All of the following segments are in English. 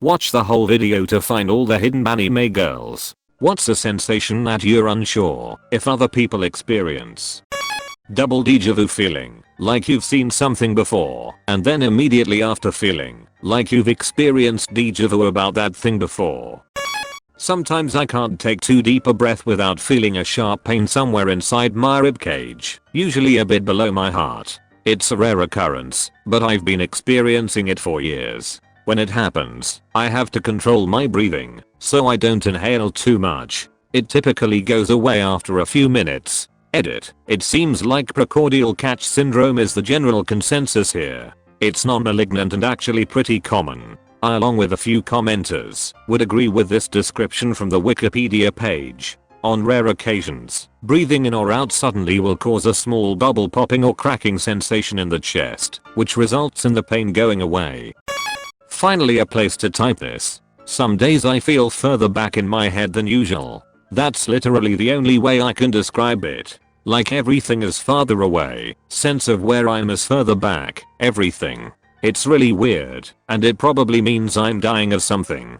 Watch the whole video to find all the hidden anime girls. What's a sensation that you're unsure if other people experience? Double déjà vu feeling, like you've seen something before, and then immediately after feeling like you've experienced déjà vu about that thing before. Sometimes I can't take too deep a breath without feeling a sharp pain somewhere inside my ribcage, usually a bit below my heart. It's a rare occurrence, but I've been experiencing it for years. When it happens, I have to control my breathing, so I don't inhale too much. It typically goes away after a few minutes. Edit. It seems like precordial catch syndrome is the general consensus here. It's non-malignant and actually pretty common. I, along with a few commenters, would agree with this description from the Wikipedia page. On rare occasions, breathing in or out suddenly will cause a small bubble popping or cracking sensation in the chest, which results in the pain going away. Finally, a place to type this. Some days I feel further back in my head than usual. That's literally the only way I can describe it. Like everything is farther away, sense of where I'm is further back, everything. It's really weird, and it probably means I'm dying of something.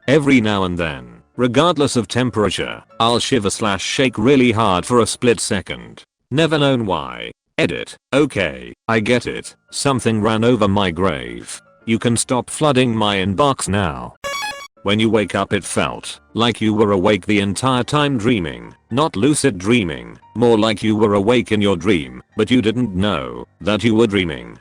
Every now and then, regardless of temperature, I'll shiver/shake really hard for a split second. Never known why. Edit. Okay, I get it. Something ran over my grave. You can stop flooding my inbox now. When you wake up, it felt like you were awake the entire time dreaming, not lucid dreaming, more like you were awake in your dream, but you didn't know that you were dreaming.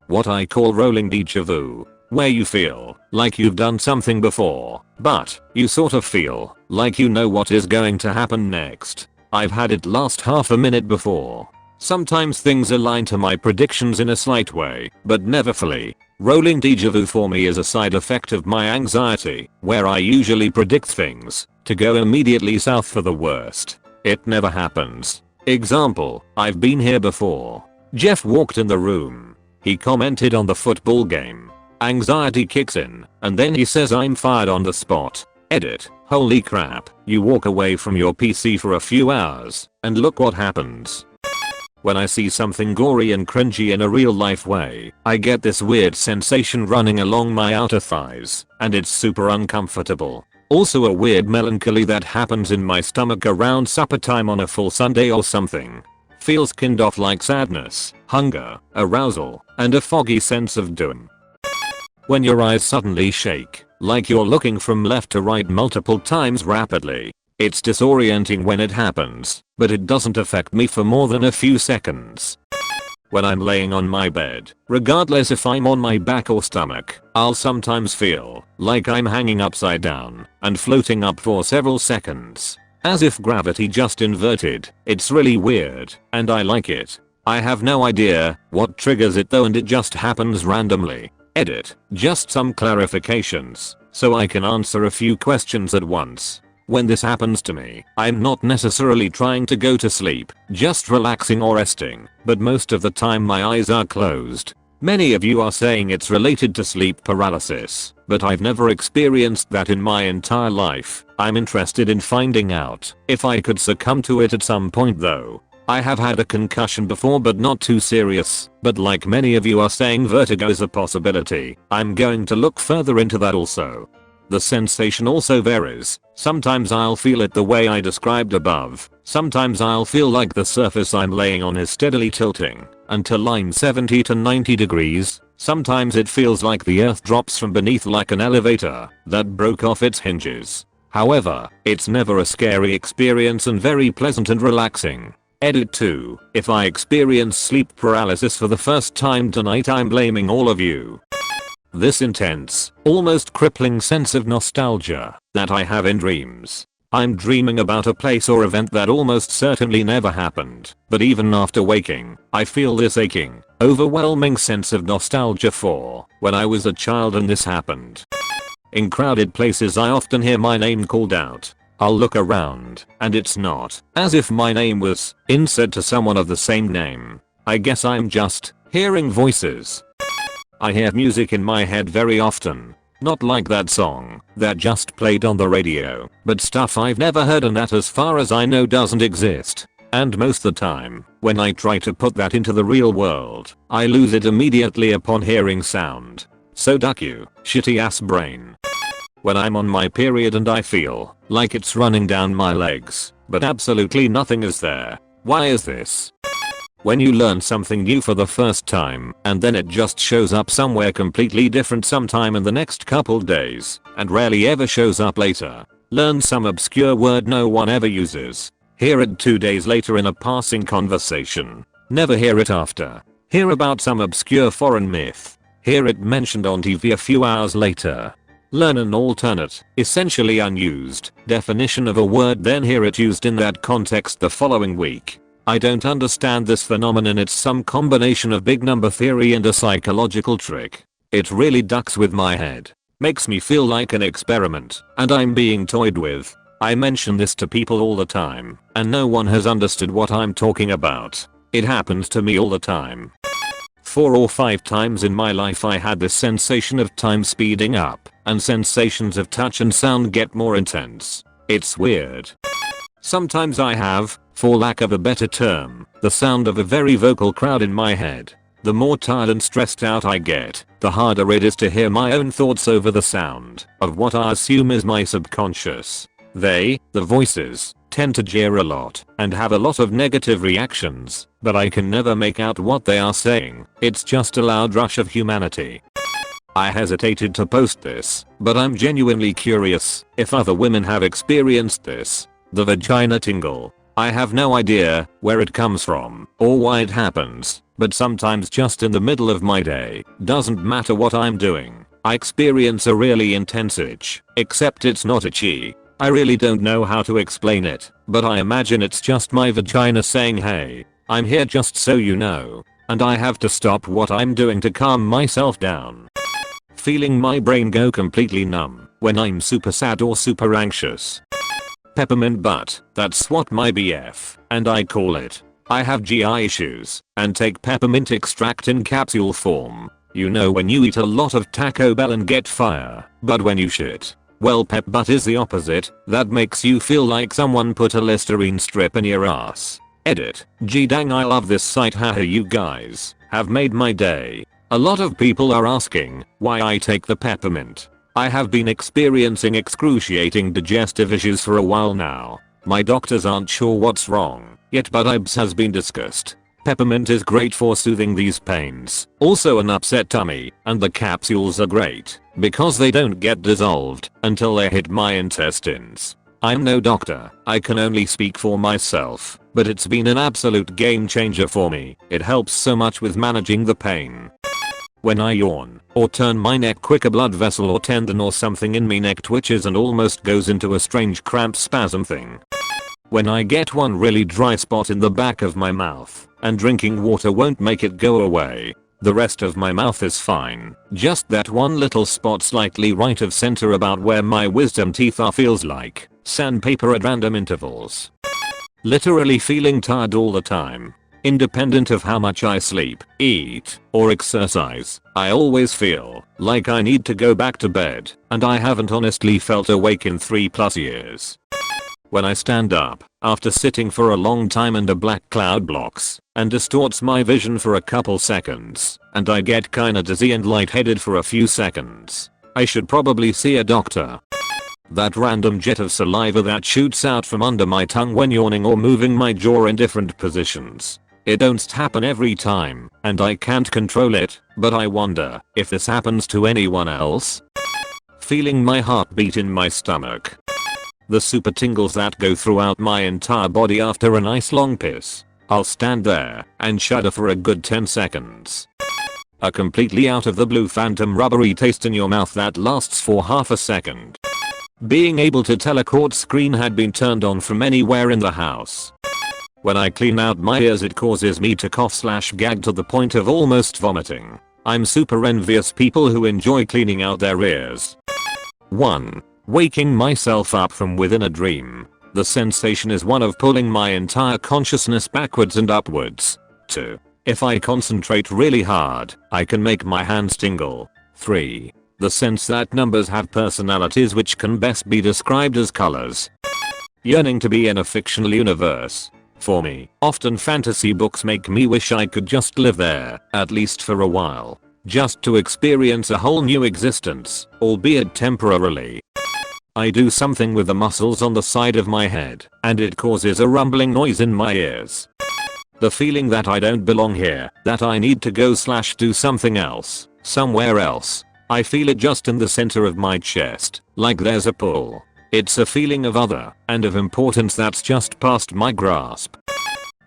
What I call rolling déjà vu, where you feel like you've done something before, but you sort of feel like you know what is going to happen next. I've had it last half a minute before. Sometimes things align to my predictions in a slight way, but never fully. Rolling déjà vu for me is a side effect of my anxiety, where I usually predict things to go immediately south for the worst. It never happens. Example, I've been here before. Jeff walked in the room. He commented on the football game. Anxiety kicks in, and then he says I'm fired on the spot. Edit. Holy crap, you walk away from your PC for a few hours, and look what happens. When I see something gory and cringy in a real life way, I get this weird sensation running along my outer thighs, and it's super uncomfortable. Also a weird melancholy that happens in my stomach around supper time on a full Sunday or something. Feels kind of like sadness, hunger, arousal, and a foggy sense of doom. When your eyes suddenly shake, like you're looking from left to right multiple times rapidly. It's disorienting when it happens, but it doesn't affect me for more than a few seconds. When I'm laying on my bed, regardless if I'm on my back or stomach, I'll sometimes feel like I'm hanging upside down and floating up for several seconds. As if gravity just inverted. It's really weird, and I like it. I have no idea what triggers it though, and it just happens randomly. Edit. Just some clarifications, so I can answer a few questions at once. When this happens to me, I'm not necessarily trying to go to sleep, just relaxing or resting, but most of the time my eyes are closed. Many of you are saying it's related to sleep paralysis, but I've never experienced that in my entire life. I'm interested in finding out if I could succumb to it at some point though. I have had a concussion before, but not too serious, but like many of you are saying vertigo is a possibility. I'm going to look further into that also. The sensation also varies. Sometimes I'll feel it the way I described above. Sometimes I'll feel like the surface I'm laying on is steadily tilting until I'm 70 to 90 degrees. Sometimes it feels like the earth drops from beneath like an elevator that broke off its hinges. However, it's never a scary experience and very pleasant and relaxing. Edit 2. If I experience sleep paralysis for the first time tonight, I'm blaming all of you. This intense, almost crippling sense of nostalgia that I have in dreams. I'm dreaming about a place or event that almost certainly never happened, but even after waking, I feel this aching, overwhelming sense of nostalgia for when I was a child and this happened. In crowded places I often hear my name called out. I'll look around, and it's not as if my name was said to someone of the same name. I guess I'm just hearing voices. I hear music in my head very often. Not like that song that just played on the radio, but stuff I've never heard and that as far as I know doesn't exist. And most of the time, when I try to put that into the real world, I lose it immediately upon hearing sound. So duck you, shitty ass brain. When I'm on my period and I feel like it's running down my legs, but absolutely nothing is there. Why is this? When you learn something new for the first time and then it just shows up somewhere completely different sometime in the next couple days and rarely ever shows up later. Learn some obscure word no one ever uses. Hear it 2 days later in a passing conversation. Never hear it after. Hear about some obscure foreign myth. Hear it mentioned on TV a few hours later. Learn an alternate, essentially unused, definition of a word, then hear it used in that context the following week. I don't understand this phenomenon. It's some combination of big number theory and a psychological trick. It really ducks with my head. Makes me feel like an experiment and I'm being toyed with. I mention this to people all the time and no one has understood what I'm talking about. It happens to me all the time. 4 or 5 times in my life I had this sensation of time speeding up and sensations of touch and sound get more intense. It's weird. Sometimes I have, for lack of a better term, the sound of a very vocal crowd in my head. The more tired and stressed out I get, the harder it is to hear my own thoughts over the sound of what I assume is my subconscious. The voices, tend to jeer a lot and have a lot of negative reactions, but I can never make out what they are saying. It's just a loud rush of humanity. I hesitated to post this, but I'm genuinely curious if other women have experienced this. The vagina tingle. I have no idea where it comes from or why it happens, but sometimes just in the middle of my day, doesn't matter what I'm doing, I experience a really intense itch, except it's not itchy. I really don't know how to explain it, but I imagine it's just my vagina saying hey, I'm here just so you know, and I have to stop what I'm doing to calm myself down. Feeling my brain go completely numb when I'm super sad or super anxious. Peppermint butt, that's what my BF and I call it. I have GI issues and take peppermint extract in capsule form. You know when you eat a lot of Taco Bell and get fire, but when you shit, well, pep butt is the opposite. That makes you feel like someone put a Listerine strip in your ass. Edit. Gee dang, I love this site. Haha, you guys have made my day. A lot of people are asking why I take the peppermint. I have been experiencing excruciating digestive issues for a while now. My doctors aren't sure what's wrong yet, but IBS has been discussed. Peppermint is great for soothing these pains. Also an upset tummy, and the capsules are great because they don't get dissolved until they hit my intestines. I'm no doctor, I can only speak for myself, but it's been an absolute game changer for me. It helps so much with managing the pain. When I yawn or turn my neck quick, a blood vessel or tendon or something in me neck twitches and almost goes into a strange cramp spasm thing. When I get one really dry spot in the back of my mouth and drinking water won't make it go away. The rest of my mouth is fine. Just that one little spot slightly right of center about where my wisdom teeth are feels like sandpaper at random intervals. Literally feeling tired all the time. Independent of how much I sleep, eat, or exercise, I always feel like I need to go back to bed, and I haven't honestly felt awake in 3+ years. When I stand up, after sitting for a long time and a black cloud blocks and distorts my vision for a couple seconds, and I get kinda dizzy and lightheaded for a few seconds, I should probably see a doctor. That random jet of saliva that shoots out from under my tongue when yawning or moving my jaw in different positions. It don't happen every time, and I can't control it, but I wonder if this happens to anyone else. Feeling my heartbeat in my stomach. The super tingles that go throughout my entire body after a nice long piss. I'll stand there and shudder for a good 10 seconds. A completely out of the blue phantom rubbery taste in your mouth that lasts for half a second. Being able to tell a quad screen had been turned on from anywhere in the house. When I clean out my ears it causes me to cough/gag to the point of almost vomiting. I'm super envious people who enjoy cleaning out their ears. 1. Waking myself up from within a dream. The sensation is one of pulling my entire consciousness backwards and upwards. 2. If I concentrate really hard, I can make my hands tingle. 3. The sense that numbers have personalities which can best be described as colors. Yearning to be in a fictional universe. For me, often fantasy books make me wish I could just live there, at least for a while. just to experience a whole new existence, albeit temporarily. I do something with the muscles on the side of my head, and it causes a rumbling noise in my ears. The feeling that I don't belong here, that I need to go/do something else, somewhere else. I feel it just in the center of my chest, like there's a pull. It's a feeling of other, and of importance that's just past my grasp.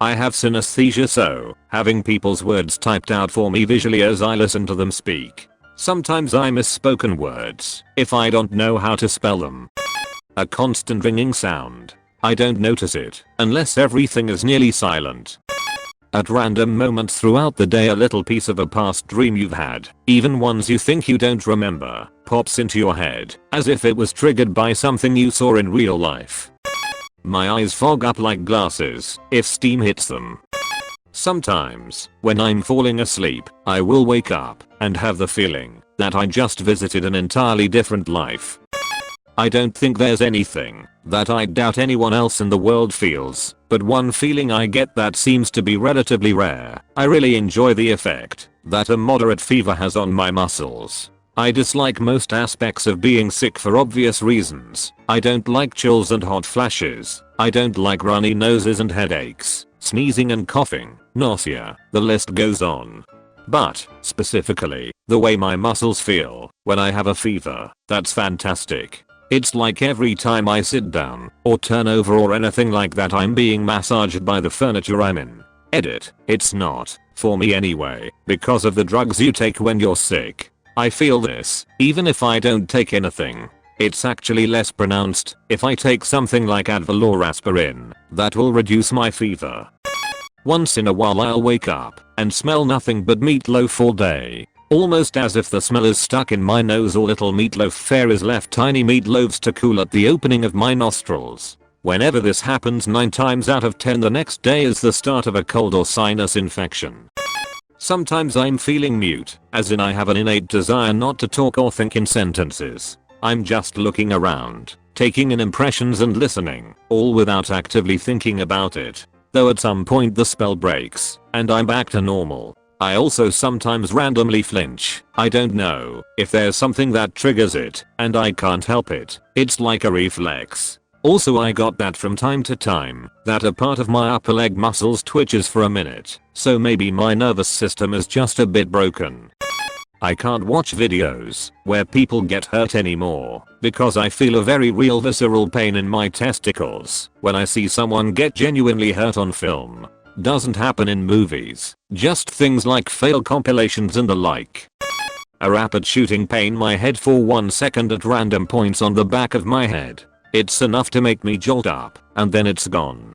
I have synesthesia, so having people's words typed out for me visually as I listen to them speak. Sometimes I miss spoken words if I don't know how to spell them. A constant ringing sound. I don't notice it unless everything is nearly silent. At random moments throughout the day, a little piece of a past dream you've had, even ones you think you don't remember, pops into your head as if it was triggered by something you saw in real life. My eyes fog up like glasses if steam hits them. Sometimes, when I'm falling asleep, I will wake up and have the feeling that I just visited an entirely different life. I don't think there's anything that I doubt anyone else in the world feels, but one feeling I get that seems to be relatively rare. I really enjoy the effect that a moderate fever has on my muscles. I dislike most aspects of being sick for obvious reasons. I don't like chills and hot flashes. I don't like runny noses and headaches, sneezing and coughing, nausea, the list goes on. But, specifically, the way my muscles feel when I have a fever, that's fantastic. It's like every time I sit down, or turn over or anything like that, I'm being massaged by the furniture I'm in. Edit. It's not, for me anyway, because of the drugs you take when you're sick. I feel this, even if I don't take anything. It's actually less pronounced if I take something like Advil or aspirin. That will reduce my fever. Once in a while I'll wake up and smell nothing but meatloaf all day. Almost as if the smell is stuck in my nose or little meatloaf fairies left tiny meatloaves to cool at the opening of my nostrils. Whenever this happens, 9 times out of 10 the next day is the start of a cold or sinus infection. Sometimes I'm feeling mute, as in I have an innate desire not to talk or think in sentences. I'm just looking around, taking in impressions and listening, all without actively thinking about it. Though at some point the spell breaks, and I'm back to normal. I also sometimes randomly flinch. I don't know if there's something that triggers it, and I can't help it. It's like a reflex. Also, I got that from time to time, that a part of my upper leg muscles twitches for a minute, so maybe my nervous system is just a bit broken. I can't watch videos where people get hurt anymore, because I feel a very real visceral pain in my testicles when I see someone get genuinely hurt on film. Doesn't happen in movies, just things like fail compilations and the like. A rapid shooting pain my head for 1 second at random points on the back of my head. It's enough to make me jolt up, and then it's gone.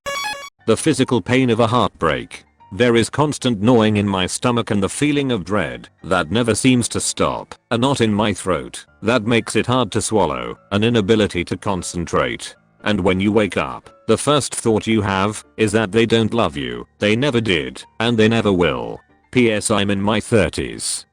The physical pain of a heartbreak. There is constant gnawing in my stomach and the feeling of dread that never seems to stop. A knot in my throat that makes it hard to swallow. An inability to concentrate. And when you wake up, the first thought you have is that they don't love you. They never did, and they never will. P.S. I'm in my 30s.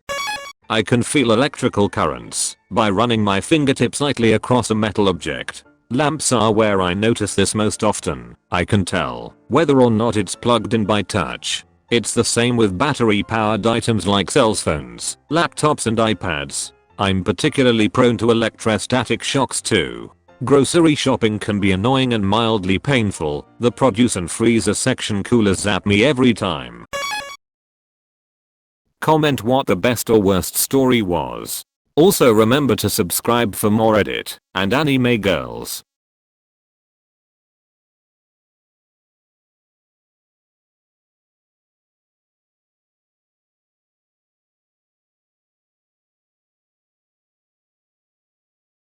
I can feel electrical currents by running my fingertips lightly across a metal object. Lamps are where I notice this most often. I can tell whether or not it's plugged in by touch. It's the same with battery powered items like cell phones, laptops and iPads. I'm particularly prone to electrostatic shocks too. Grocery shopping can be annoying and mildly painful. The produce and freezer section coolers zap me every time. Comment what the best or worst story was. Also remember to subscribe for more Reddit and anime girls.